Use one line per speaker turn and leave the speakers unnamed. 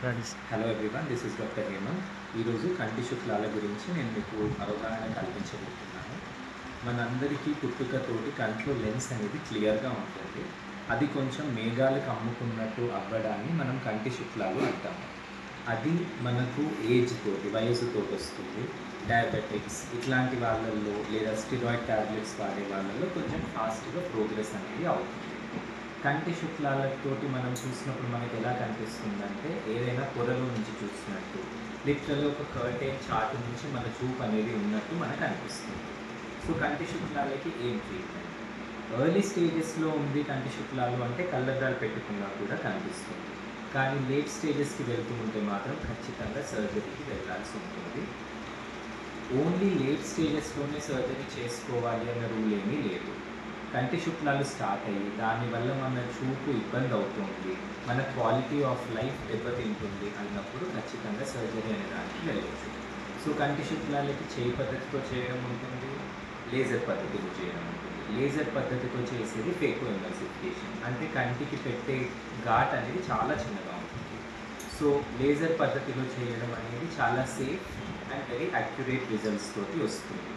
Hello everyone, this is doctor Hemanth. ఈరోజు కంటి శుక్లాల గురించి నేను మీకు అవగాహన కల్పించబోతున్నాను. మనందరికీ పుట్టుకతోటి కంట్లో లెన్స్ అనేది క్లియర్గా ఉంటుంది. అది కొంచెం మేఘాలకు అమ్ముకున్నట్టు అవ్వడాన్ని మనం కంటి శుక్లాలు అంటాము. అది మనకు ఏజ్ తోటి, వయసుతోటి వస్తుంది. డయాబెటిక్స్ ఇట్లాంటి వాళ్ళల్లో లేదా స్టిరాయిడ్ ట్యాబ్లెట్స్ వాడే వాళ్ళల్లో కొంచెం ఫాస్ట్గా ప్రోగ్రెస్ అనేది అవుతుంది. కంటి శుక్లాలతోటి మనం చూసినప్పుడు మనకు ఎలా కనిపిస్తుందంటే ఏదైనా పొరలో నుంచి చూసినట్టు, లిటరల్గా ఒక కర్టెన్ చాటు నుంచి మన చూపు అనేది ఉన్నట్టు మనకు అనిపిస్తుంది. సో కంటి శుక్లాలకి ఏం ట్రీట్మెంట్? ఎర్లీ స్టేజెస్లో ఉంది కంటి శుక్లాలు అంటే కళ్ళద్దాలు పెట్టుకున్నా కూడా కనిపిస్తుంది. కానీ లేట్ స్టేజెస్కి వెళ్తూ ఉంటే మాత్రం ఖచ్చితంగా సర్జరీకి వెళ్ళాల్సి ఉంటుంది. ఓన్లీ లేట్ స్టేజెస్లోనే సర్జరీ చేసుకోవాలి అన్న రూల్ ఏమీ లేదు. కంటి శుక్లాలు స్టార్ట్ అయ్యి దానివల్ల మన చూపు ఇబ్బంది అవుతుంది, మన క్వాలిటీ ఆఫ్ లైఫ్ దెబ్బతింటుంది అన్నప్పుడు ఖచ్చితంగా సర్జరీ అనే దానికి వెళ్ళవచ్చు. సో కంటి శుక్లాలకి చేయి పద్ధతితో చేయడం ఉంటుంది, లేజర్ పద్ధతితో చేయడం ఉంటుంది. లేజర్ పద్ధతితో చేసేది ఫేకో ఎమల్సిఫికేషన్, అంటే కంటికి పెట్టే ఘాట్ అనేది చాలా చిన్నగా ఉంటుంది. సో లేజర్ పద్ధతిలో చేయడం అనేది చాలా safe and very accurate results తోటి వస్తుంది.